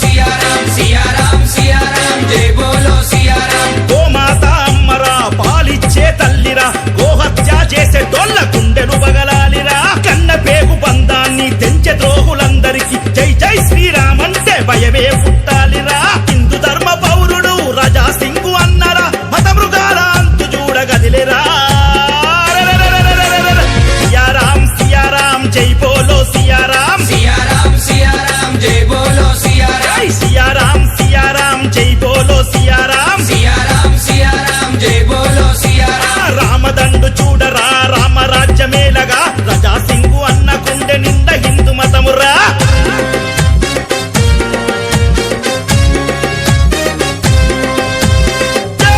सियाराम सियाराम सियाराम जय बोलो सियाराम గోమాత అమ్మరా పాలిచ్చే తల్లిరా గోహత్య చేసే డొల్ల గుండెలు బగలాలిరా కన్న పేగు బంధాన్ని తెంచే ద్రోహులందరికీ జై జై శ్రీరామ్ అంటే భయమే పుట్టాలిరా హిందూ ధర్మ పౌరుడు రాజా సింగు అన్నరా మత మృగాల అంతు చూడగదిలేరా సియారాం సియారాం జై బోలో సియారాం सियाराम सियाराम जय बोलो सियाराम సియారాం సియారాం జై బోలో సియారాం सियाराम सियाराम जय बोलो सियाराम రామదండు చూడరా రామరాజ్యమేలగా రజా సింగు అన్న గుండె నిండా హిందూ మతమురా జై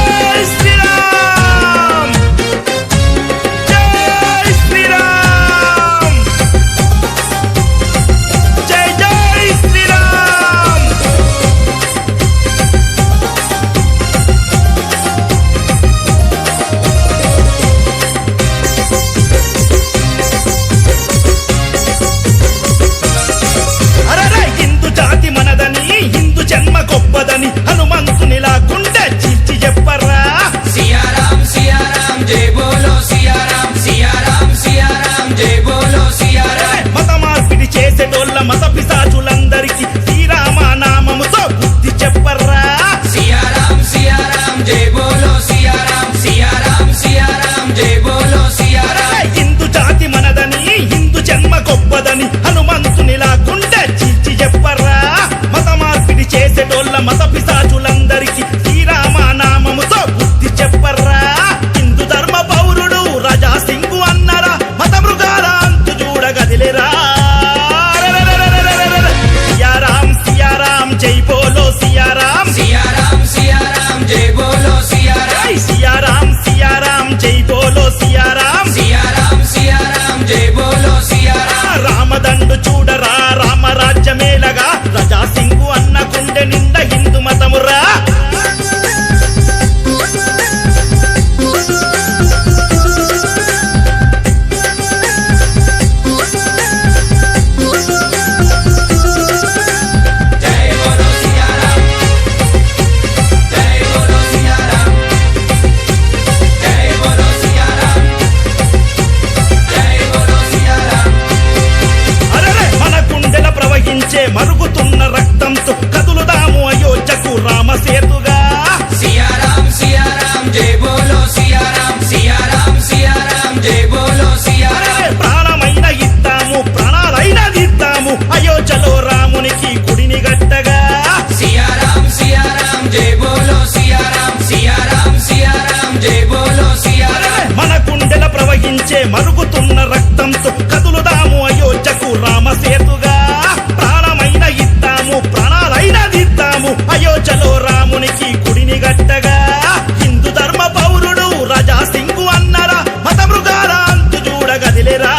శ్రీరామ్ జై శ్రీరామ్ జై జై శ్రీరామ్ అరరే హిందూ జాతి మనదని హిందూ జన్మ గొప్పదని హనుమంతునిలా గుండె చీల్చి చెప్పరా सियाराम सियाराम जय बोलो सियाराम सियाराम सियाराम जय बोलो सियाराम మత మార్పిడి చేసేటోళ్ళ మత పిశాచులందరికీ శ్రీరామ నామముతో బుద్ధి చెప్పరా सियाराम सियाराम जय बोलो सियाराम सियाराम सियाराम जय बोलो सियाराम హిందూ జాతి మనదని హిందూ జన్మ గొప్పదని హనుమంతునిలా గుండె చీల్చి చెప్పరా మత మార్పిడి చేసేటోళ్ళ మత పిశాచులందరికీ శ్రీరామ నామముతో బుద్ధి చెప్పరా హిందూ ధర్మ పౌరుడు రాజా సింగు అన్నరా మత మృగాల అంతు చూడగదిలేరా సియారాం సియారాం జై బోలో సియారాం सियाराम सियाराम जय बोलो सियाराम సియారాం సియారాం జై బోలో సియారాం सियाराम सियाराम जय बोलो सियाराम రామదండు చూడరా రామరాజ్యమేలగా రజా సింగు అన్న గుండె నిండా హిందూ మతమురా जय बोलो सियाराम जय बोलो सियाराम जय बोलो सियाराम जय बोलो सियाराम అరరే మన గుండెల ప్రవహించే మరుగుతున్న రక్తంతో కదులుదాము అయోధ్యకు రామసేతుగా सियाराम सियाराम जय बोलो सियाराम सियाराम सियाराम जय बोलो सियाराम అరరే ప్రాణమైన ఇద్దాము ప్రాణాలైన దిద్దాము అయోధ్యలో రామునికి గుడిని గట్టగా सियाराम सियाराम जय बोलो सियाराम सियाराम सियाराम जय बोलो सियाराम మన గుండెల ప్రవహించే మరుగుతున్న రక్తంతో కదులుదాము అయోధ్యకు రామసేతుగా ప్రాణమైన ఇద్దాము ప్రాణాలైన దిద్దాము అయోధ్యలో రామునికి గుడిని గట్టగా హిందూ ధర్మ పౌరుడు రాజా సింగు అన్నరా మత మృగాల అంతు చూడగదిలేరా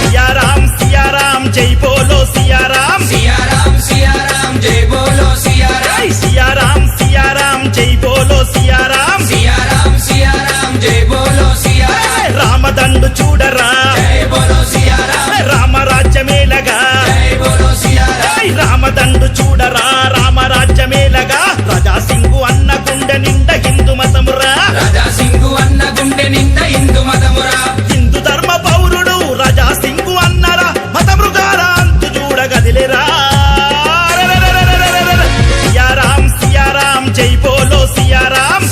సియారాం సియారాం జై బోలో సియారాం सियाराम सियाराम जय बोलो सियाराम సియారాం సియారాం జై బోలో సియారాం सियाराम सियाराम जय बोलो सियाराम రామదండు చూడరా जय बोलो सियाराम రామరాజ్యమేలగా जय बोलो सियाराम రామదండు చూడరా రామరాజ్యమేలగా రజా సింగు అన్న గుండె నిండా హిందూ మతమురా राजा सिंगु अन्न गुंडे निंद हिंदू मदमुरा హిందూ ధర్మ పౌరుడు రాజా సింగు అన్నరా మత మృగాల అంతు చూడగదిలేరా సియారాం సియారాం జై బోలో సియారాం